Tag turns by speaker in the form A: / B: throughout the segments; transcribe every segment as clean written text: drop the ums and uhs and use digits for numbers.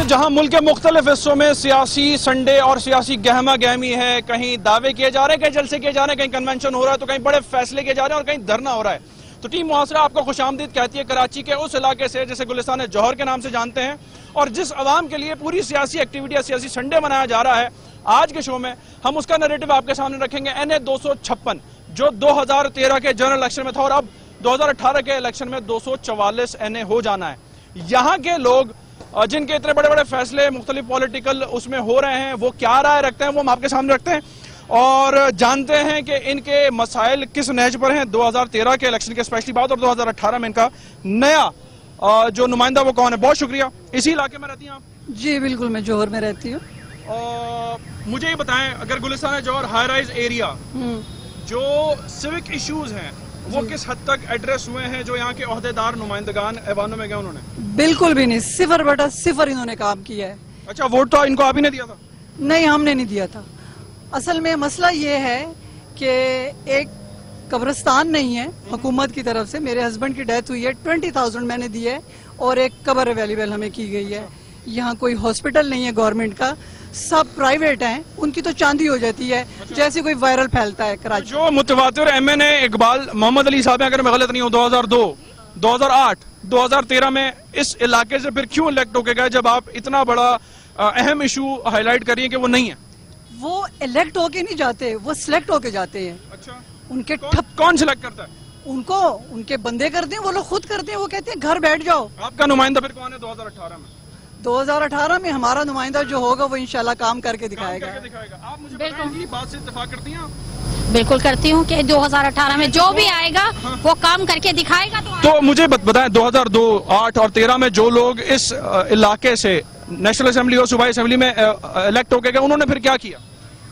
A: नाज़रीन, जहां मुल्क के मुख्तलिफ हिस्सों में सियासी संडे और सियासी गहमा गहमी है, कहीं दावे किए जा रहे हैं, कहीं जलसे किए जा रहे हैं, कहीं कन्वेंशन हो रहा है, तो कहीं बड़े फैसले किए जा रहे हैं और कहीं धरना हो रहा है। तो टीम मुहासरा आपको खुशामदीद कहती है कराची के उस इलाके से जिसे गुलिस्तान जौहर के नाम से जानते हैं, और जिस अवाम के लिए पूरी सियासी एक्टिविटी या सियासी संडे मनाया जा रहा है। आज के शो में हम उसका नैरेटिव आपके सामने रखेंगे। NA 256 जो 2013 के जनरल इलेक्शन में था और अब 2018 के इलेक्शन में 244 NA हो जाना है। यहाँ के लोग जिनके इतने बड़े बड़े फैसले मुख्तलिफ पॉलिटिकल उसमें हो रहे हैं, वो क्या राय रखते हैं वो हम आपके सामने रखते हैं और जानते हैं कि इनके मसाइल किस नहज पर हैं 2013 के इलेक्शन के स्पेशली बात, और 2018 में इनका नया जो नुमाइंदा वो कौन है। बहुत शुक्रिया। इसी इलाके में रहती हैं आप?
B: जी बिल्कुल, मैं जौहर में रहती हूँ।
A: मुझे ये बताएं, अगर गुलिस्तान जौहर हाई राइज एरिया जो सिविक इश्यूज हैं वो किस हद तक एड्रेस हुए हैं, जो यहाँ के ओहदेदार नुमाइंदगान ऐवानों में गए उन्होंने? बिल्कुल
B: भी नहीं, 0/0 इन्होंने काम किया है।
A: अच्छा, वोट तो इनको आप ही ने दिया था?
B: नहीं, हमने नहीं दिया था। असल में मसला ये है कि एक कब्रिस्तान नहीं है हुकूमत की तरफ से। मेरे हस्बैंड की डेथ हुई है, 20,000 मैंने दी है और एक कब्र अवेलेबल हमें की गई है। यहाँ कोई हॉस्पिटल नहीं है गवर्नमेंट का, सब प्राइवेट हैं। उनकी तो चांदी हो जाती है जैसे कोई वायरल फैलता है कराची।
A: जो मुतवातिर MNA इकबाल मोहम्मद अली साहब हैं, अगर मैं गलत नहीं हूँ, 2002, 2008, 2013 में इस इलाके से फिर क्यों इलेक्ट होके गए, जब आप इतना बड़ा अहम इशू हाईलाइट करिए कि वो नहीं है?
B: वो इलेक्ट होके नहीं जाते, वो सिलेक्ट होके जाते हैं।
A: अच्छा,
B: उनके
A: कौन सिलेक्ट करता है
B: उनको? उनके बंदे करते हैं, वो लोग खुद करते हैं। वो कहते हैं घर बैठ जाओ।
A: आपका नुमाइंदा फिर कौन है 2018 में?
B: 2018 में हमारा नुमाइंदा जो होगा वो इंशाल्लाह काम करके दिखाएगा।
A: आप मुझे बिल्कुल बात से इत्तेफाक करती हैं?
C: बिल्कुल करती हूँ कि 2018 में जो भी आएगा वो काम करके दिखाएगा।
A: तो मुझे बताएं, 2002, 8 और 13 में जो लोग इस इलाके से नेशनल असेंबली और सूबाई असेंबली में इलेक्ट होके गए, उन्होंने फिर क्या किया?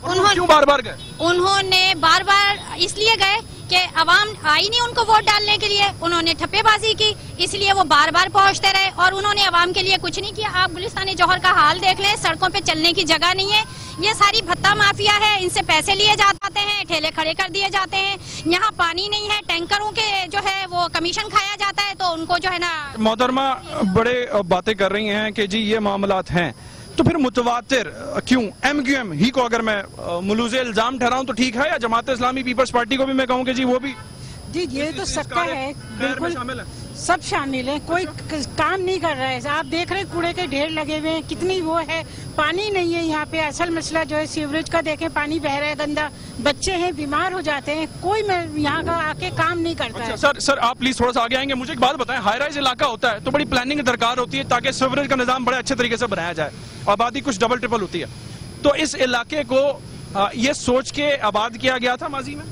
A: उन्होंने क्यों बार बार गए?
C: उन्होंने बार बार इसलिए गए कि अवाम आई नहीं उनको वोट डालने के लिए। उन्होंने ठप्पेबाजी की, इसलिए वो बार बार पहुंचते रहे और उन्होंने अवाम के लिए कुछ नहीं किया। आप गुलिस्तान जौहर का हाल देख लें, सड़कों पे चलने की जगह नहीं है। ये सारी भत्ता माफिया है, इनसे पैसे लिए जाते हैं, ठेले खड़े कर दिए जाते हैं। यहाँ पानी नहीं है, टैंकरों के जो है वो कमीशन खाया जाता है, तो उनको जो है ना।
A: मोहतरमा बड़े बातें कर रही हैं कि जी ये मामलात हैं, तो फिर मुतवातिर क्यों? MQM ही को अगर मैं मुलूज़े इल्जाम ठहराऊं तो ठीक है, या जमात इस्लामी पीपल्स पार्टी को भी मैं कहूं कि जी वो भी?
D: जी ये तो सबका है, बिल्कुल शामिल है, सब शामिल है। कोई काम नहीं कर रहा है। आप देख रहे कूड़े के ढेर लगे हुए हैं, कितनी वो है। पानी नहीं है यहाँ पे। असल मसला जो है सीवरेज का, देखें पानी बह रहा है गंदा, बच्चे हैं बीमार हो जाते हैं, कोई यहाँ का आके काम नहीं करता है।
A: सर आप प्लीज थोड़ा सा आगे आएंगे? मुझे एक बात बताएं, हाई राइज इलाका होता है तो बड़ी प्लानिंग दरकार होती है ताकि सीवरेज का निजाम बड़े अच्छे तरीके से बनाया जाए। आबादी कुछ डबल ट्रिपल होती है, तो इस इलाके को ये सोच के आबाद किया गया था माजी में?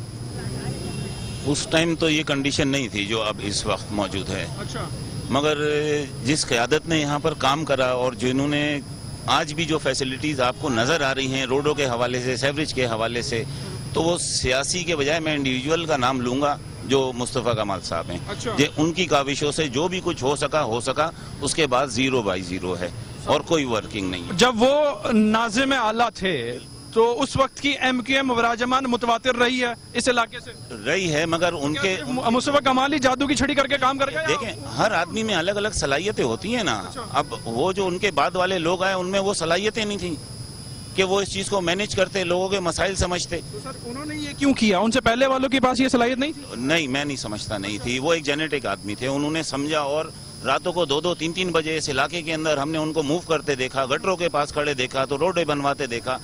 E: उस टाइम तो ये कंडीशन नहीं थी जो अब इस वक्त मौजूद है।
A: अच्छा।
E: मगर जिस क़यादत ने यहाँ पर काम करा और जिन्होंने आज भी जो फैसिलिटीज आपको नजर आ रही हैं रोडों के हवाले से, सेवरेज के हवाले से, तो वो सियासी के बजाय मैं इंडिविजुअल का नाम लूंगा जो मुस्तफ़ा कमाल साहब हैं।
A: अच्छा।
E: उनकी काविशों से जो भी कुछ हो सका, उसके बाद 0/0 है और कोई वर्किंग नहीं है।
A: जब वो नाज़िम आला थे तो उस वक्त की MQM विराजमान मुतवातिर रही है इस इलाके से?
E: रही है, मगर उनके
A: मुस्तफ़ा कमाल ही जादू की छड़ी करके काम कर गए?
E: देखें, हर आदमी में अलग अलग सलाहियतें होती हैं ना। अब वो जो उनके बाद वाले लोग आए उनमें वो सलाहियतें नहीं थी कि वो इस चीज को मैनेज करते, लोगों के मसाइल समझते।
A: तो सर उन्होंने ये क्यों किया? उनसे पहले वालों के पास ये सलाहियत नहीं थी?
E: नहीं, मैं नहीं समझता नहीं थी। वो एक जेनेटिक आदमी थे, उन्होंने समझा और रातों को 2-2, 3-3 बजे इस इलाके के अंदर हमने उनको मूव करते देखा, गटरों के पास खड़े देखा, तो रोडें बनवाते देखा,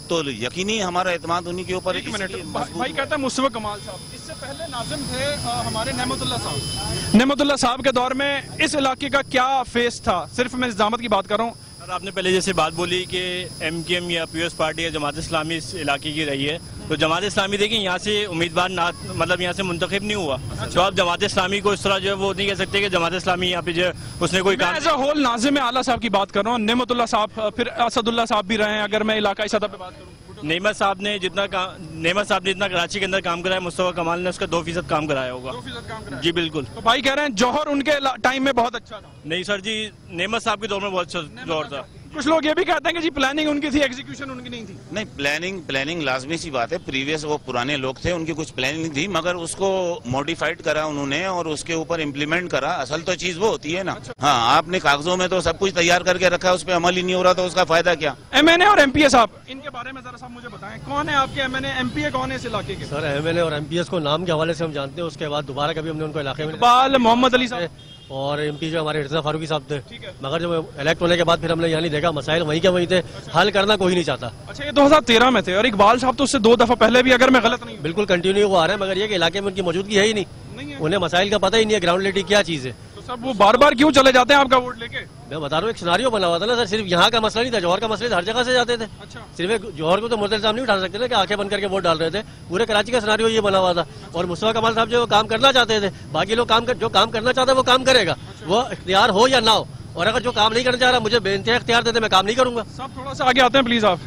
E: तो यकीनी हमारा एतमाद उन्हीं के ऊपर।
A: भाई कहता है मुस्तफ़ा कमाल साहब, इससे पहले नाज़िम थे हमारे नेमतुल्ला साहब। नेमतुल्ला साहब के दौर में इस इलाके का क्या फेस था? सिर्फ मैं इस्लामाबाद की बात कर रहा हूँ।
F: आपने पहले जैसे बात बोली कि MQM या POS पार्टी या जमात इस्लामी इस इलाके की रही है, तो जमात इस्लामी देखिए यहाँ से उम्मीदवार ना, मतलब यहाँ से मुंतखब नहीं हुआ। तो आप जमात इस्लामी को इस तरह जो है वो नहीं कह सकते कि जमात इस्लामी यहाँ पे जो उसने कोई काम।
A: एज अ होल नाज़िम आला साहब की बात कर रहा हूँ, नेमतुल्ला साहब, फिर असदुल्ला साहब भी रहे हैं। अगर मैं इलाकाई सतह पे बात करूँ,
F: नेमत साहब ने जितना कराची के अंदर काम कराया, मुस्तफ़ा कमाल ने उसका 2% काम कराया होगा।
A: 2% काम कराया?
F: जी बिल्कुल।
A: तो भाई कह रहे हैं जौहर उनके टाइम में बहुत अच्छा था?
F: नहीं सर जी, नेमत साहब के दौर में बहुत अच्छा दौर था।
A: कुछ लोग ये भी कहते हैं कि जी प्लानिंग उनकी थी, एग्जीक्यूशन उनकी नहीं थी।
E: नहीं, प्लानिंग लाजमी सी बात है। प्रीवियस वो पुराने लोग थे, उनकी कुछ प्लानिंग थी, मगर उसको मॉडिफाइड करा उन्होंने और उसके ऊपर इम्प्लीमेंट करा। असल तो चीज वो होती है ना। हाँ, आपने कागजों में तो सब कुछ तैयार करके रखा है, उस पर अमल ही नहीं हो रहा, तो उसका फायदा क्या?
A: एमएनए और एमपीए साहब, इनके बारे में जरा साहब मुझे बताएं, कौन है आपके एमएनए, एमपीए कौन है इस इलाके के?
G: सर, एमएनए और एमपीएस को नाम के हवाले से हम जानते हैं, उसके बाद दोबारा कभी हमने उनको इलाके में
A: इकबाल मोहम्मद अली साहब
G: और एमपी जो हमारे इर्जा फारूकी साहब थे, मगर जब इलेक्ट होने के बाद फिर हमने यहाँ नहीं देखा, मसाइल वहीं के वहीं थे, हल करना कोई नहीं चाहता।
A: अच्छा, ये 2013 में थे और इकबाल साहब तो उससे 2 दफा पहले भी, अगर मैं गलत नहीं,
G: बिल्कुल कंटिन्यू आ रहे हैं, मगर ये कि इलाके में उनकी मौजूदगी है ही नहीं, उन्हें मसाइल का पता ही नहीं है, ग्राउंड रियलिटी क्या चीज है।
A: तो सब वो बार बार क्यों चले जाते हैं आपका वोट लेके?
G: मैं बता रहा हूँ, एक सिनारियो बना हुआ था ना सर, सिर्फ यहाँ का मसला नहीं था, जौहर का मसला हर जगह से जाते थे।
A: अच्छा।
G: सिर्फ जौहर को तो मुर्तज़ा साहब नहीं उठा सकते ना कि आंखें बंद करके वोट डाल रहे थे, पूरे कराची का सिनारियो ये बना हुआ था। और मुस्तफा कमाल साहब जो काम करना चाहते थे, बाकी लोग जो काम करना चाहते हैं वो काम करेगा, वो इख्तियार हो या ना हो, और अगर जो काम नहीं करना चाह रहा मुझे बेइंतहा इख्तियार देते, मैं काम नहीं करूंगा।
A: सब थोड़ा सा आगे आते हैं प्लीज आप।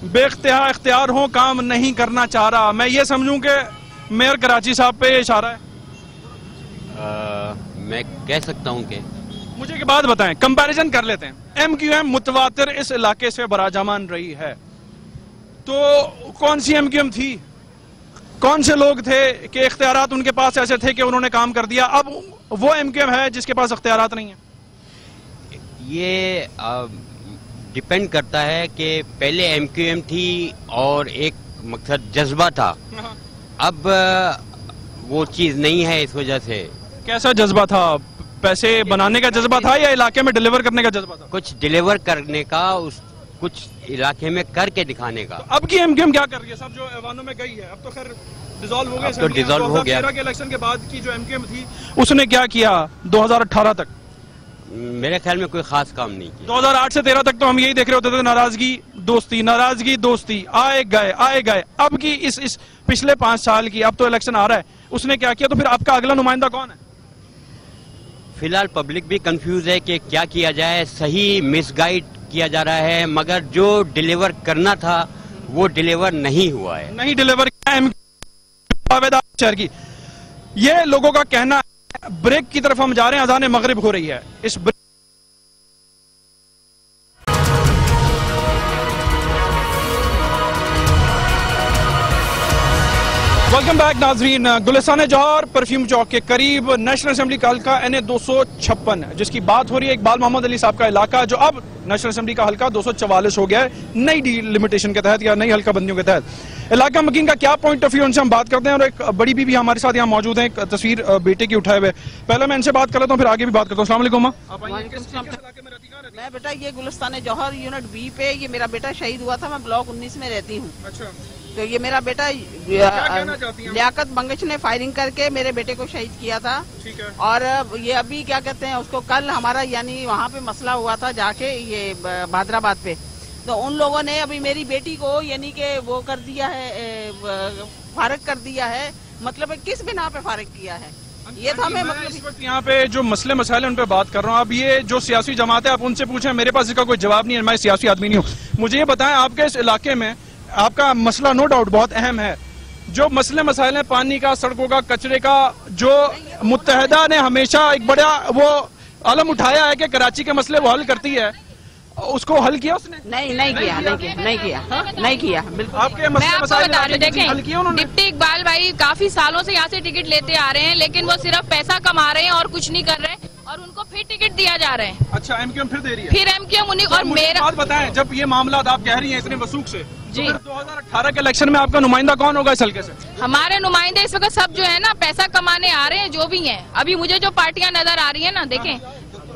A: बेइख्तियार इख्तियार हो, काम नहीं करना चाह रहा, मैं ये समझूं कि मेयर कराची साहब पे ये इशारा है?
H: मैं कह सकता हूं कि
A: मुझे एक बात बताएं, कंपैरिजन कर लेते हैं। एमक्यूएम मुतवातिर इस इलाके से बराजमान रही है, तो कौन सी एमक्यूएम थी, कौन से लोग थे कि इख्तियारात उनके पास ऐसे थे कि उन्होंने काम कर दिया? अब वो एमक्यूएम है जिसके पास इख्तियारात नहीं है।
H: ये डिपेंड करता है कि पहले एमक्यूएम थी और एक मकसद जज्बा था, अब वो चीज नहीं है, इस वजह से।
A: कैसा जज्बा था? पैसे बनाने का जज्बा था या इलाके में डिलीवर करने का जज्बा था?
H: कुछ डिलीवर करने का, कुछ इलाके में करके दिखाने का।
A: तो अब की एमक्यूएम क्या कर रही है? सब जो ऐवानों में गई है, अब तो खैर डिसॉल्व हो गया।
H: तो डिसॉल्व हो गया।
A: 2013 के इलेक्शन के बाद की जो एमक्यूएम थी उसने क्या किया 2018 तक?
H: मेरे ख्याल में कोई खास काम नहीं किया।
A: 2008 से 13 तक तो हम यही देख रहे होते थे, नाराजगी दोस्ती, नाराजगी दोस्ती, आए गए। अब की इस पिछले 5 साल की, अब तो इलेक्शन आ रहा है, उसने क्या किया? तो फिर आपका अगला नुमाइंदा कौन है?
H: फिलहाल पब्लिक भी कंफ्यूज है कि क्या किया जाए, सही मिसगाइड किया जा रहा है, मगर जो डिलीवर करना था वो डिलीवर नहीं हुआ है।
A: नहीं डिलीवर किया शहर की, ये लोगों का कहना है। ब्रेक की तरफ हम जा रहे हैं, अज़ान मगरिब हो रही है। इस वेलकम बैक नाजरीन। गुलिस्तान जौहर परफ्यूम चौक के करीब नेशनल असेंबली का हल्का NA 256, जिसकी बात हो रही है इकबाल मोहम्मद अली साहब का इलाका, जो अब नेशनल असेंबली का हल्का 244 हो गया है, नई डिलिमिटेशन के तहत या नई हल्का बंदियों के तहत। इलाका मकीन का क्या पॉइंट ऑफ व्यू, उनसे हम बात करते हैं। और एक बड़ी बीबी हमारे साथ यहाँ मौजूद है, एक तस्वीर बेटे की उठाए हुए। पहले मैं इनसे बात कर लेता हूँ, फिर आगे भी बात करता हूँ। अस्सलाम वालेकुम।
I: मैं बेटा ये गुलिस्तान जौहर यूनिट B पे ये मेरा बेटा शहीद हुआ था, मैं ब्लॉक 19 में रहती हूँ। अच्छा। तो ये मेरा बेटा लियाकत बंगश ने फायरिंग करके मेरे बेटे को शहीद किया था। ठीक है। और ये अभी क्या कहते हैं उसको, कल हमारा यानी वहाँ पे मसला हुआ था जाके ये भादराबाद पे, तो उन लोगों ने अभी मेरी बेटी को यानी कि वो कर दिया है, फारिग कर दिया है। मतलब किस बिना पे फारिग किया है ये था। मैं मतलब
A: इस वक्त यहाँ पे जो मसले मसाइल उन पे बात कर रहा हूँ। अब ये जो सियासी जमात है, आप उनसे पूछें, मेरे पास इसका कोई जवाब नहीं है, मैं सियासी आदमी नहीं हूँ। मुझे ये बताएं, आपके इस इलाके में आपका मसला नो डाउट बहुत अहम है, जो मसले मसाइल हैं पानी का, सड़कों का, कचरे का, जो मुत्तहदा ने हमेशा एक बड़ा वो आलम उठाया है कि कराची के मसले वो हल करती है, उसको हल किया उसने?
I: नहीं किया। बिल्कुल।
A: आपके
J: मैं आपको बता रही हूँ, देखें डिप्टी इकबाल भाई काफी सालों से यहाँ से टिकट लेते आ रहे हैं, लेकिन वो सिर्फ पैसा कमा रहे हैं और कुछ नहीं कर रहे हैं, और उनको फिर टिकट दिया जा रहा है।
A: अच्छा, एमक्यूएम फिर दे रही है?
J: फिर एमक्यूएम उन्हीं। और मेरा
A: बात बताएं, जब ये मामला आप कह रही हैं इतने वसूख से, जी, तो 2018 के इलेक्शन में आपका नुमाइंदा कौन होगा इस हल्के से?
J: हमारे नुमाइंदे इस वक्त सब जो है ना पैसा कमाने आ रहे हैं, जो भी हैं। अभी मुझे जो पार्टियां नजर आ रही है ना, देखें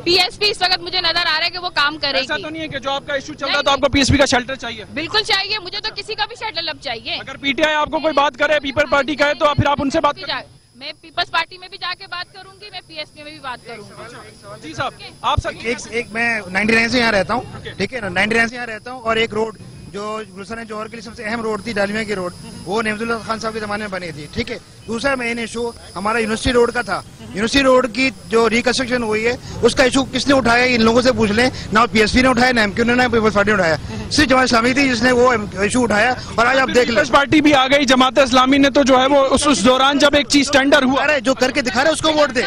J: PSP इस वक्त मुझे नजर आ रहा है कि वो काम करेगी।
A: ऐसा तो नहीं है कि जो आपका इशू चल रहा है तो आपको PSP का शेल्टर चाहिए?
J: बिल्कुल चाहिए, मुझे तो किसी का भी शेल्टर लब चाहिए।
A: अगर PTI आपको कोई बात करे, पीपल पार्टी का है, तो फिर आप उनसे बात करें।
J: मैं पीपल्स पार्टी में भी जाके बात करूंगी, मैं PSP में भी बात करूंगी।
A: जी साहब, आप सब
K: एक मैं 99 से यहाँ रहता हूँ, ठीक है ना, 99 से यहाँ रहता हूँ। और एक रोड जो गुलिस्तान जौहर के लिए सबसे अहम रोड थी, डालमिया की रोड, वो नेमजुल्लाह खान साहब के जमाने में बनी थी, ठीक है। दूसरा मेन इशू हमारा यूनिवर्सिटी रोड का था। यूनिवर्सिटी रोड की जो रिकंस्ट्रक्शन हुई है उसका इशू किसने उठाया, इन लोगों से पूछ लें। ना PSP ने उठाया, ना MQ ने, ना पीपल्स पार्टी ने उठाया, सिर्फ जमात इस्लामी थी जिसने वो इशू उठाया। और आज आप देख लें,
A: पार्टी भी आ गई, जमात इस्लामी ने तो जो है वो उस दौरान जब एक चीज टेंडर हुआ,
K: अरे जो करके दिखा रहा है उसको वोट दे,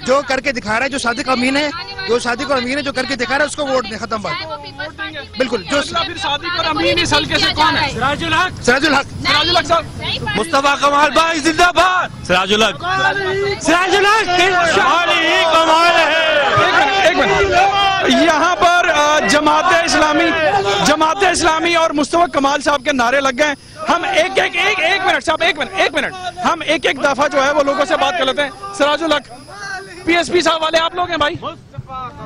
K: जो करके दिखा रहा है, जो सादिक अमीन है जो शादी को अमीर है, जो करके दिखा रहा है उसको वोट दें, खत्म बात। बिल्कुल। जो
A: फिर शादी को अमीर इस हल्के से कौन है?
K: सिराजुल हक साहब।
L: मुस्तफा कमाल भाई जिंदाबाद। सिराजुल हक कमाल है।
A: एक मिनट, यहाँ पर जमात इस्लामी और मुस्तफा कमाल साहब के नारे लग गए। हम एक मिनट साहब, एक मिनट, हम एक दफा जो है वो लोगों से बात कर लेते हैं। सिराजुल हक, पीएसपी साहब वाले आप लोग हैं भाई?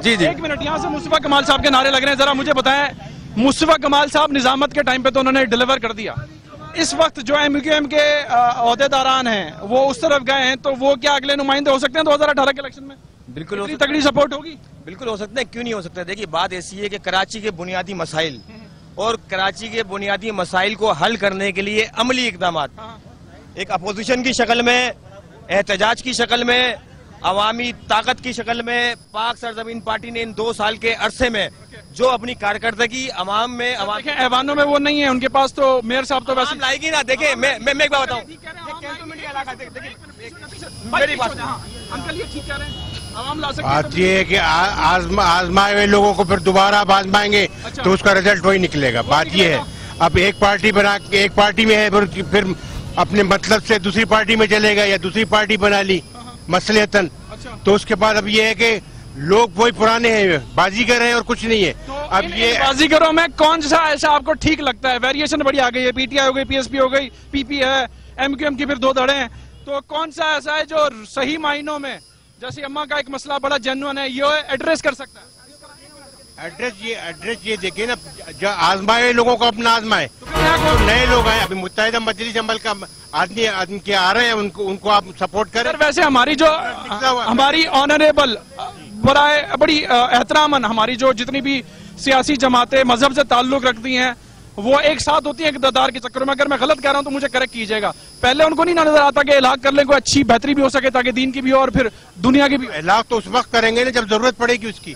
L: जी जी।
A: एक मिनट, यहाँ से मुस्तफा कमाल साहब के नारे लग रहे हैं, जरा मुझे बताएं, मुस्तफा कमाल साहब निजामत के टाइम पे तो उन्होंने डिलीवर कर दिया, इस वक्त जो एमक्यूएम के ओहदेदारान हैं वो उस तरफ गए हैं, तो वो क्या अगले नुमाइंदे हो सकते हैं 2018 के इलेक्शन में?
L: बिल्कुल हो
A: तगड़ी सपोर्ट होगी।
L: बिल्कुल हो सकते हैं, क्यों नहीं हो सकता। देखिए बात ऐसी है कि कराची के बुनियादी मसाइल और कराची के बुनियादी मसाइल को हल करने के लिए अमली इकदाम, एक अपोजिशन की शक्ल में, एहतजाज की शक्ल में, अवामी ताकत की शक्ल में पाक सरजमीन पार्टी ने इन 2 साल के अरसे में जो अपनी कारकर्दगी अवाम में
A: ऐवानों में वो नहीं है उनके पास, तो मेयर साहब तो वैसे
L: लाएगी ना। देखिए मैं एक बात बताऊं, मेरी बात,
A: अंकल ये ठीक कह रहे हैं, आवाम ला सकते हैं।
M: बात ये है कि आजमाए हुए लोगों को फिर दोबारा आप आजमाएंगे तो उसका रिजल्ट वही निकलेगा। बात ये है, अब एक पार्टी बना के, एक पार्टी में है फिर अपने मतलब से दूसरी पार्टी में चलेगा, या दूसरी पार्टी बना ली मसलहतन, तो उसके बाद अब ये है कि लोग वही पुराने हैं, बाजीगर हैं और कुछ नहीं है।
A: तो
M: अब ये
A: बाजीगरों में कौन सा ऐसा आपको ठीक लगता है? वेरिएशन बड़ी आ गई है, पीटीआई हो गई, पीएसपी हो गई, पीपी है, एमक्यूएम की फिर 2 धड़े हैं, तो कौन सा ऐसा है जो सही मायनों में, जैसे अम्मा का एक मसला बड़ा जेन्युइन है, ये एड्रेस कर सकता है?
M: एड्रेस ये देखिए ना, जो आजमाए लोगों को अपना आजमाए, तो नए लोग आए, अभी मुत्तहिदा मजलिस अमल का आदमी के आ रहे हैं, उनको आप सपोर्ट करें।
A: वैसे हमारी जो हमारी ऑनरेबल बड़ी एहतरामन हमारी जो जितनी भी सियासी जमातें मजहब से ताल्लुक रखती हैं वो एक साथ होती है इक़्तिदार के चक्कर में। अगर मैं गलत कह रहा हूं तो मुझे करेक्ट कीजिएगा। पहले उनको नहीं नजर आता कि इलाक कर लें, कोई अच्छी बेहतरी भी हो सके ताकि दीन की भी हो और फिर दुनिया की भी।
M: इलाक तो उस वक्त करेंगे ना जब जरूरत पड़ेगी उसकी।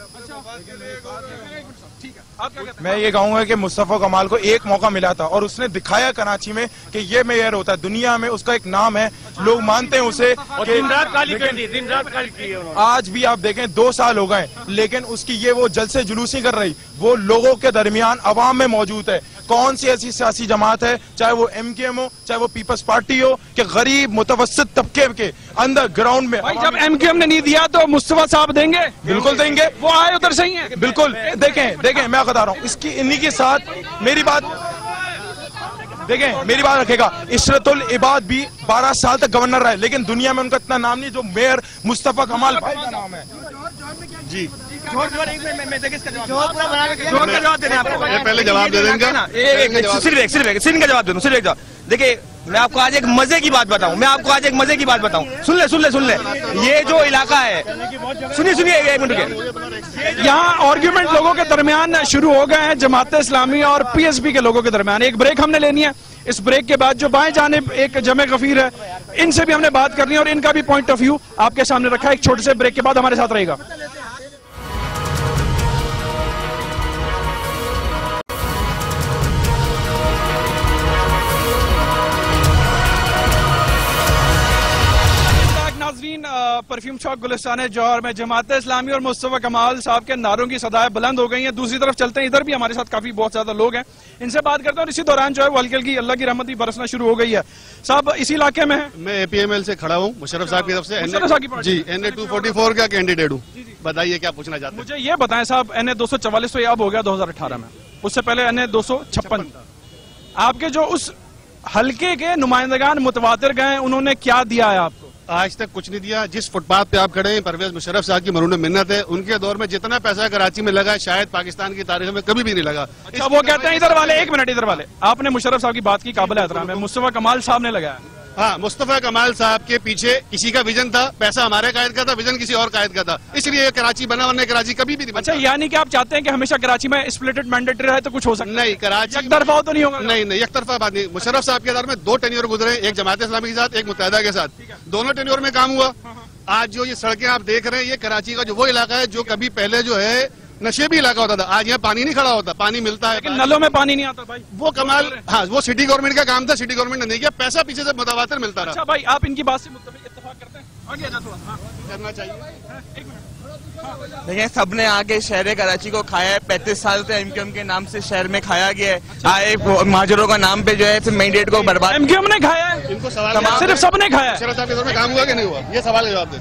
N: मैं ये कहूंगा कि मुस्तफा कमाल को एक मौका मिला था और उसने दिखाया कराची में कि ये मेयर होता है, दुनिया में उसका एक नाम है, लोग मानते हैं उसे।
L: दिन रात काली की है।
N: आज भी आप देखें 2 साल हो गए, लेकिन उसकी ये वो जलसे जुलूस नहीं कर रही, वो लोगों के दरमियान अवाम में मौजूद है। कौन सी ऐसी सियासी जमात है, चाहे वो एमक्यूएम हो, चाहे वो पीपल्स पार्टी हो, कि गरीब मुतवस्सित तबके के अंदर ग्राउंड में।
A: भाई जब एमक्यूएम ने नहीं दिया तो मुस्तफा साहब देंगे?
N: बिल्कुल देंगे,
A: वो आए उधर सही है।
N: बिल्कुल देखें मैं बता रहा हूँ, इसकी इन्हीं के साथ मेरी बात देखें, मेरी बात रखेगा। इशरतुल इबाद भी 12 साल तक गवर्नर रहे, लेकिन दुनिया में उनका इतना नाम नहीं जो मेयर मुस्तफा कमाल भाई का नाम है। जी
L: पहले जवाब दे देंगे ना, सिर्फ का जवाब दे दूं, सिर्फ एक जवाब। देखिए मैं आपको आज एक मजे की बात बताऊं, सुन ले ये जो इलाका है, सुनिए एक मिनट के,
A: यहाँ आर्ग्यूमेंट लोगों के दरमियान शुरू हो गए हैं, जमात इस्लामी और पीएसपी के लोगों के दरमियान। एक ब्रेक हमने लेनी है, इस ब्रेक के बाद जो बाएं जानिब एक जमे गफीर है, इनसे भी हमने बात करनी है और इनका भी पॉइंट ऑफ व्यू आपके सामने रखा है। एक छोटे से ब्रेक के बाद हमारे साथ रहेगा। परफ्यूम शॉप गुलिस्तान जौहर में जमात इस्लामी और मुस्तफा कमाल साहब के नारों की सदाएं बुलंद हो गई हैं। दूसरी तरफ चलते हैं, इधर भी हमारे साथ काफी बहुत ज्यादा लोग हैं, इनसे बात करते हैं। और इसी दौरान जो है वो हल्की हल्की अल्लाह की रहमत भी बरसना शुरू हो गई है। साहब इसी इलाके में है?
O: मैं APML से खड़ा हूँ, मुशर्रफ साहब की तरफ से। जी NA 244 का कैंडिडेट हूँ। बताइए क्या पूछना चाहते हैं?
A: मुझे ये बताएं साहब, NA 244 तो अब हो गया 2018 में, उससे पहले NA 256 आपके जो उस हल्के के नुमाइंदगान मुतवातिर गए, उन्होंने क्या दिया है आपको?
O: आज तक कुछ नहीं दिया। जिस फुटपाथ पे आप खड़े हैं, परवेज मुशर्रफ साहब की मरूने मिन्नत है, उनके दौर में जितना पैसा कराची में लगा शायद पाकिस्तान की तारीख में कभी भी नहीं लगा।
A: अच्छा वो कहते हैं इधर वाले, एक मिनट, इधर वाले, आपने मुशर्रफ साहब की बात की, काबिल एहतराम है, मुस्तफा कमाल साहब ने लगाया।
O: हाँ, मुस्तफा कमाल साहब के पीछे किसी का विजन था, पैसा हमारे कायद का था, विजन किसी और कायद का था, इसलिए कराची बना, वरना कराची कभी भी नहीं बना।
A: अच्छा यानी कि आप चाहते हैं कि हमेशा कराची में स्प्लिटेड मैंडेटरी रहे तो कुछ हो सकता?
O: नहीं, कराची
A: एक तरफा तो नहीं होगा।
O: नहीं एक तरफा बात नहीं। मुशर्रफ साहब के दौर में 2 टेन्योर गुजरे, एक जमात इस्लामी के साथ, एक मुत्तहिदा के साथ, दोनों टेन्योर में काम हुआ। आज जो ये सड़कें आप देख रहे हैं, ये कराची का जो वो इलाका है जो कभी पहले जो है नशेबी इलाका होता था। आज यहाँ पानी नहीं खड़ा होता, पानी मिलता है,
A: लेकिन नलों में पानी नहीं आता भाई।
O: वो कमाल, हाँ वो सिटी गवर्नमेंट का काम था, सिटी गवर्नमेंट ने नहीं किया, पैसा पीछे से मुतवातिर मिलता रहा।
A: अच्छा भाई, आप इनकी बात से इत्तेफाक करते हैं?
O: करना चाहिए।
P: देखिए, सबने आके शहर कराची को खाया है। 35 साल से एमक्यूएम के नाम से शहर में खाया गया है। आए महाजरों का नाम पे जो है मैंडेट को बर्बाद
A: एमक्यूएम ने खाया है,
O: इनको सवाल
A: सिर्फ सबने खाया है।
O: शरद साहब के दौर में काम हुआ कि नहीं हुआ, ये सवाल का जवाब दे।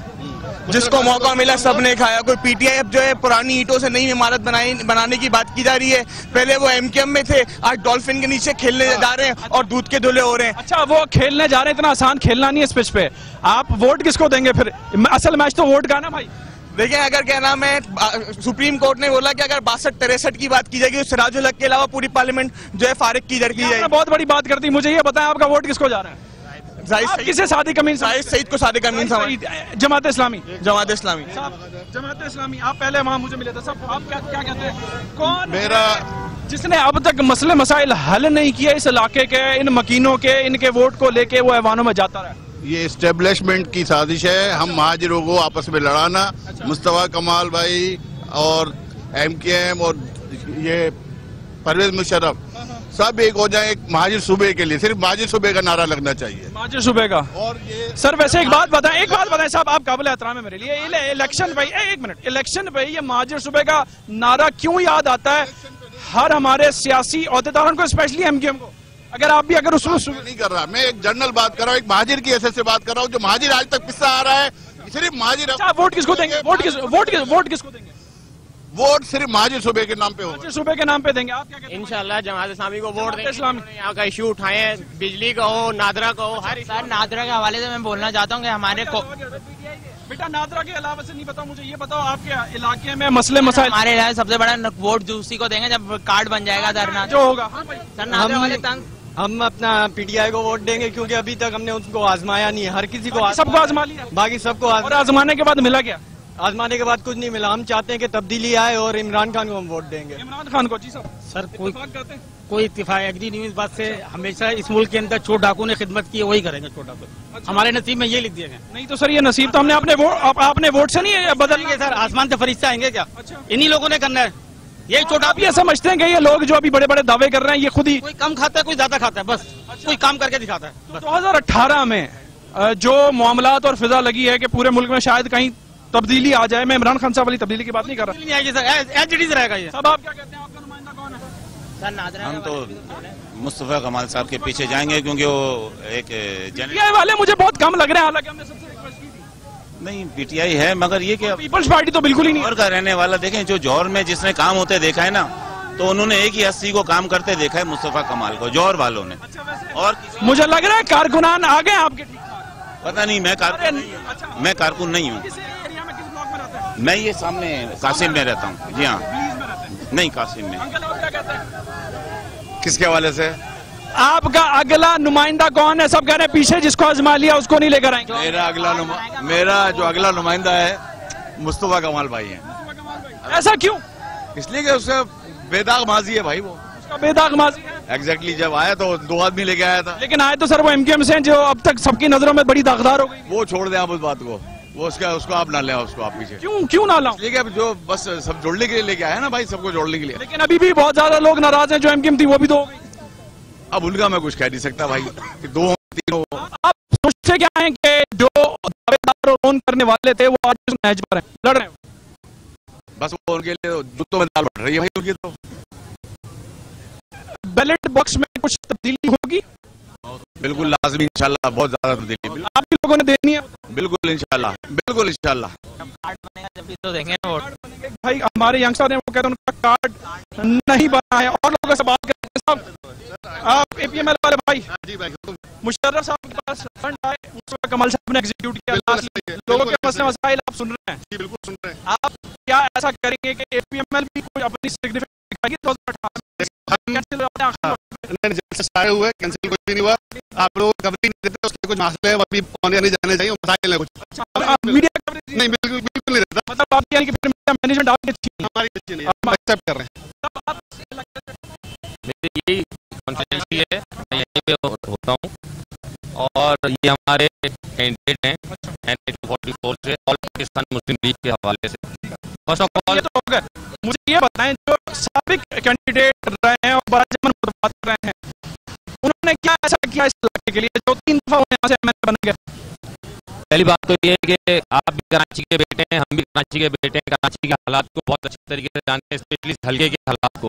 P: जिसको मौका मिला सबने खाया। कोई पीटीआई अब जो है पुरानी ईंटों से नई इमारत बनाने की बात की जा रही है। पहले वो एमक्यूएम में थे, आज डॉल्फिन के नीचे खेलने जा रहे हैं और दूध के धुले हो रहे हैं।
A: अच्छा, वो खेलने जा रहे हैं, इतना आसान खेलना नहीं है इस पिच पे। आप वोट किसको देंगे फिर? असल मैच तो वोट का ना भाई।
P: देखिए, अगर क्या नाम है, सुप्रीम कोर्ट ने बोला कि अगर 62-63 की बात की जाएगी तो सिराजुल हक के अलावा पूरी पार्लियामेंट जो है फारिग की जाएगी।
A: बहुत बड़ी बात करती, मुझे ये बताएं आपका वोट किसको जा रहा है? किसे सादिक अमीन
P: सईद को सादिक अमीन
A: जमात इस्लामी।
P: जमात इस्लामी
A: जमात इस्लामी। आप पहले वहाँ मुझे मिले थे सब, आप क्या कहते हैं? कौन
O: मेरा
A: जिसने अब तक मसले मसाइल हल नहीं किया इस इलाके के, इन मकीनों के, इनके वोट को लेके वो ऐवानों में जाता रहा?
O: ये एस्टेब्लिशमेंट की साजिश है, हम महाजिरों को आपस में लड़ाना। मुस्तफा कमाल भाई और एमकेएम और ये परवेज मुशर्रफ सब एक हो जाए एक महाजिर सूबे के लिए। सिर्फ महाजिर सूबे का नारा लगना चाहिए,
A: महाजिर सूबे का।
O: और ये
A: सर वैसे एक बात बताएं साहब, आप काबिल एहतराम है मेरे लिए। इलेक्शन पे एक मिनट, इलेक्शन पे ये महाजिर सूबे का नारा क्यों याद आता है हर हमारे सियासी ओहदेदारों को, स्पेशली एमकेएम को? अगर आप भी अगर उसमें
O: नहीं कर रहा, मैं एक जनरल बात कर रहा हूँ, एक महाजिर की हैसियत से बात कर रहा हूँ। जो महाजिर आज तक पिस्सा आ रहा है, सिर्फ महाजिर।
A: वोट किसको देंगे? वोट किसको देंगे?
O: वोट सिर्फ महाजिर सूबे के नाम पे होगा।
A: महाजिर सूबे के नाम पे देंगे। आप क्या कहते हैं?
Q: इंशाल्लाह जमात इस्लामी को वोट देंगे।
A: इस्लामी
Q: यहाँ का इशू उठाए, बिजली का हो, नादरा का हो, हर सर नादरा के हवाले से मैं बोलना चाहता हूँ कि हमारे को
A: बेटा नादरा के अलावा से नहीं बताओ मुझे, ये बताओ आपके इलाके में मसले मसाइल।
Q: हमारे इलाके सबसे बड़ा वोट उसी को देंगे जब कार्ड बन जाएगा धरना
A: जो होगा।
Q: सर नादरा वाले
R: हम अपना पीटीआई को वोट देंगे क्योंकि अभी तक हमने उनको आजमाया नहीं है। हर किसी को
A: सबको आजमा लिया,
R: बाकी सबको
A: आजमाने के बाद मिला क्या?
R: आजमाने के बाद कुछ नहीं मिला। हम चाहते हैं कि तब्दीली आए और इमरान खान को हम वोट देंगे।
A: इमरान खान को? जी सर।
S: सर कोई इत्तेफाक एग्री नहीं इस बात से। हमेशा इस मुल्क के अंदर चोर डाकू ने खिदमत की है, वही करेंगे चोर डाकू।
A: अच्छा।
S: हमारे नसीब में ये लिख दिया गया।
A: नहीं तो सर ये नसीब तो हमने अपने वोट से नहीं बदलेंगे
S: सर। आसमान से फरिश्ते आएंगे क्या? इन्हीं लोगों ने करना है ये चोट।
A: आप ये समझते हैं कि ये लोग जो अभी बड़े बड़े दावे कर रहे हैं ये खुद ही
S: कोई कम खाता है कोई ज्यादा खाता है, बस कोई काम करके दिखाता है।
A: 2018 में जो मामलात और फिजा लगी है कि पूरे मुल्क में शायद कहीं तब्दीली आ जाए, मैं इमरान खान साहब वाली तब्दीली की बात नहीं कर रहा।
S: नहीं आएगी सर, एज इट इज रहेगा ये
A: सब। आप क्या कहते हैं? आपका नुमाइंदा कौन है?
Q: सर नादरा
E: हम तो मुस्तफा कमाल साहब के पीछे जाएंगे क्योंकि वो एक
A: पीटीआई वाले मुझे बहुत कम लग रहे हैं, हालांकि हमने सबसे रिक्वेस्ट की थी।
E: नहीं पीटीआई है मगर ये क्या
A: पीपल्स पार्टी तो बिल्कुल ही नहीं।
E: जौहर का रहने वाला देखें, जो जौहर में जिसने काम होते देखा है ना, तो उन्होंने एक ही 80 को काम करते देखा है, मुस्तफा कमाल को, जौहर वालों ने। और
A: मुझे लग रहा है कारकुनान आ गए आपके।
E: पता नहीं, मैं कारकुन नहीं हूँ। मैं ये सामने कासिम में रहता हूँ। जी हाँ, नहीं कासिम में।
T: किसके हवाले से?
A: आपका अगला नुमाइंदा कौन है? सब कह रहे हैं पीछे जिसको आजमा लिया उसको नहीं लेकर आएंगे।
T: मेरा जो अगला नुमाइंदा है मुस्तफा कमाल भाई है।
A: ऐसा क्यों?
T: इसलिए कि उसका बेदाग माजी है भाई, वो
A: उसका बेदाग माजी है।
T: एग्जैक्टली जब आया तो 2 आदमी लेके आया था।
A: लेकिन आए तो सर वो एमकेएम से जो अब तक सबकी नजरों में बड़ी दागदार हो गई।
T: वो छोड़ दें आप उस बात को, वो उसको आप ना लें, उसको आप पीछे।
A: क्यों ना लाऊं?
T: इसलिए कि जो बस सब जोड़ने के लिए लेके आया ना भाई, सबको जोड़ने के लिए।
A: लेकिन अभी भी बहुत ज्यादा लोग नाराज हैं, जो एमकेएम थी वो भी तो हो गई।
T: अब उनका मैं कुछ कह नहीं सकता भाई कि 2 3 हो।
A: आप सोचते क्या हैं कि जो दावेदार और ओन करने वाले थे वो आज उस मैच पर हैं, लड़ रहे हैं?
T: बस वो उनके लिए जूतों में दाल बढ़ रही है भाई उनकी। तो
A: बैलेट बॉक्स में कुछ तब्दीली होगी?
T: बिल्कुल लाजमी, इंशाल्लाह बहुत ज्यादा तब्दीली
A: आप भी लोगों ने देनी है।
T: बिल्कुल इंशाल्लाह, बिल्कुल इंशाल्लाह।
Q: तो देंगे वोट।
A: भाई हमारे यंगस्टर हैं, वो कहते हैं उनका कार्ड नहीं बना है। और लोगों से बात करते हैं साहब, आप एपीएमएल वाले भाई मुशर्रफ साहब के पास फंड आए, मुस्तफा कमाल साहब ने एग्जीक्यूट किया, लोगों के मसले मसाइल आप सुन रहे हैं।
O: जी बिल्कुल सुन रहे हैं।
A: आप क्या ऐसा करेंगे कि एपीएमएल भी कोई अपनी सिग्निफिकेंस दिखाएगी? 2018
O: आए हुए कैंसिल कुछ भी नहीं हुआ। आप लोग कवरेज नहीं देते, उसके कुछ मसले हैं, अभी पौने नहीं जाने चाहिए, मसाइल है कुछ।
A: मीडिया कवरेज
O: नहीं, बिल्कुल नहीं देता।
A: मतलब आप यानी कि मैनेजमेंट आपकी अच्छी नहीं है?
O: हमारी अच्छी नहीं है, हम एक्सेप्ट कर रहे हैं।
U: मेरी यही कॉन्फिडेंसी है, मैं यहीं पे होता हूँ और ये हमारे कैंडिडेट हैं NA-244 से और पाकिस्तान मुस्लिम लीग के हवाले से। फर्स्ट ऑफ ऑल
A: तो हो गए, मुझे ये बताएं जो साबिक कैंडिडेट रहे हैं और बराजमन बात कर रहे हैं, उन्होंने क्या ऐसा किया इस इलाके के लिए जो 3 दफा यहाँ से एमएलए बन गए?
U: पहली बात तो ये है कि आप भी कराची के बेटे हैं, हम भी कराची के बेटे हैं, कराची के हालात को बहुत अच्छे तरीके से जानते हैं, स्पेशली हल्के के हालात को।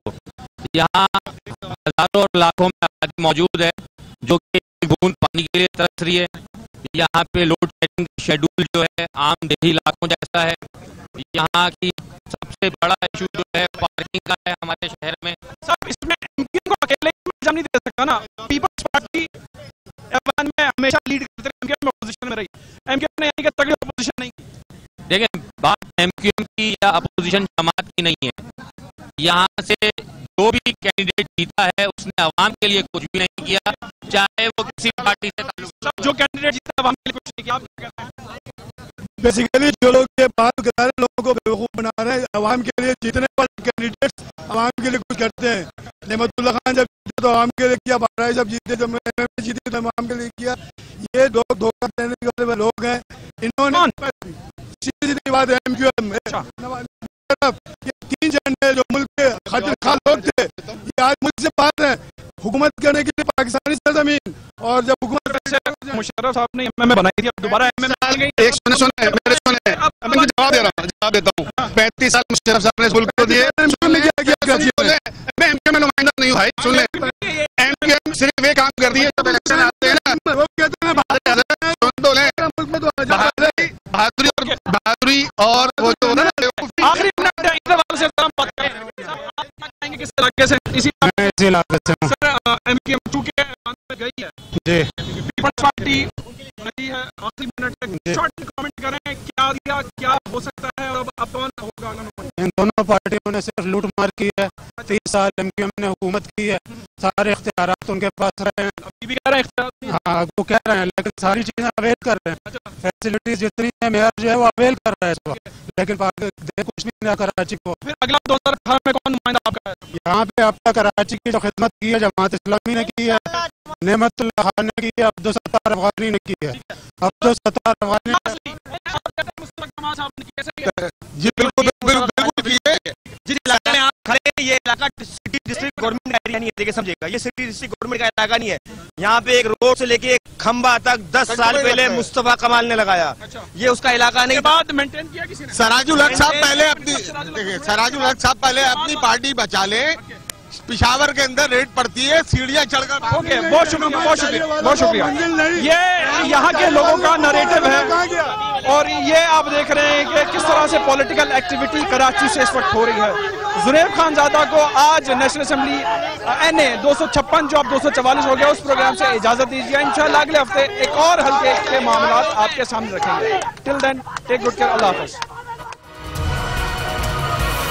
U: यहाँ हजारों और लाखों में आबादी मौजूद है जो कि बूंद पानी के लिए तरस रही है। यहाँ पे लोड शेडिंग शेड्यूल जो है आम देही इलाकों जैसा है। यहाँ की सबसे बड़ा इशू जो है पार्किंग का है हमारे शहर में।
A: सब इसमें एमक्यूएम को अकेले जम नहीं दे सकता ना। पीपल्स पार्टी एवन में हमेशा लीड करते रहे, एमक्यूएम में अपोजिशन में रही। एमक्यूएम ने यानी कि तगड़ी अपोजिशन नहीं की।
U: देखें, बात एमक्यूएम की या अपोजिशन जमात की नहीं है। यहाँ से जो भी कैंडिडेट जीता है उसने आवाम के लिए कुछ भी नहीं किया, चाहे वो किसी पार्टी से ताल्लुक।
A: जो कैंडिडेट जीता आवाम के लिए कुछ नहीं किया, आप क्या कहते हैं?
B: बेसिकली जो लोग ये बात करा रहे लोगों को बेवकूफ बना रहे हैं। आवाम के लिए जितने वाले कैंडिडेट्स आवाम के लिए कुछ करते हैं। नेमतुल्लाह खान जब जीते तो आवाम के लिए किया, बाराई जब जीते जब जीते तो आवाम के लिए किया। ये लोग धोखा देने वाले लोग हैं। इन्होंने सीधी सीधी बात है, एमक्यूएम ये 3 झंडे जो मुल्क के खातिर खा लोग थे, ये आज मुझसे बात है हुकूमत करने के लिए पाकिस्तानी सरजमीन। और जब हुकूमत
A: मुशर्रफ साहब ने एमएमए बनाई थी, दोबारा एमएमए डाल गई।
O: एक सुने अब मैं जवाब दे रहा हूँ, जवाब देता हूँ। 35 साल मुशर्रफ साहब ने मुल्क को दिए। मैं एमक्यूएम में नुमाइंदा नहीं हूँ भाई, सुन ले। एमक्यूएम सिर्फ वे काम कर दिए जब इलेक्शन आते हैं ना, वो कहते हैं बहादुरी और वो जो ना
A: आखिरी मिनट है, से बात करेंगे किस इलाके से? इसी
B: इलाके से
A: सर। एमक्यूएम चूंकि गई है
B: जी,
A: पीपल्स पार्टी गई है, आखिरी मिनट तक शॉर्ट कमेंट करें, क्या दिया, क्या हो सकता है और अब कौन होगा?
B: इन दोनों पार्टियों ने सिर्फ लूट मार की है। 30 साल एमक्यूएम ने हुकूमत की है, सारे इख्तियारात उनके पास रहे हैं।
A: अभी भी कह रहे हैं,
B: हाँ वो कह रहे हैं, लेकिन सारी चीजें अवेल कर रहे हैं। फैसिलिटीज जितनी है मेयर जो है वो अवेल कर रहा है इस वक्त, लेकिन कुछ भी नहीं कराची को।
A: फिर अगला 2018 में कौन नुमाइंदा आपका है?
B: यहाँ पे अब तक कराची की जो खिदमत की है जमात इस्लामी ने की है, नेमतुल्लाह खान ने की है, अब्दुल सत्तार अफगानी ने की है। अब्दुल सत्तार अफगानी
L: जी बिल्कुल बिल्कुल जिस इलाके में आप खड़े हैं, ये इलाका सिटी डिस्ट्रिक्ट गवर्नमेंट का एरिया नहीं है। देखिए समझेगा, ये सिटी डिस्ट्रिक्ट गवर्नमेंट का इलाका नहीं है। यहाँ पे एक रोड से लेके एक खंबा तक 10 साल पहले मुस्तफा कमाल ने लगाया। ये उसका इलाका नहीं।
A: बाद मेंटेन किया किसी ने?
M: सराजुल हक साहब पहले अपनी पार्टी बचा ले। पिशावर के अंदर रेड पड़ती है, सीढ़ियां चढ़कर।
A: ओके, बहुत शुक्रिया, बहुत शुक्रिया, बहुत शुक्रिया। ये यहाँ के लोगों का नरेटिव है और ये आप देख रहे हैं कि किस तरह से पॉलिटिकल एक्टिविटी कराची से इस वक्त हो रही है। जुनैब खानजादा को आज नेशनल असेंबली NA 256 जो अब 244 हो गया, उस प्रोग्राम से इजाजत दीजिए। इंशाल्लाह अगले हफ्ते एक और हल्के के मामला आपके सामने रखेंगे। Till then take good care, अल्लाह हाफ़िज़।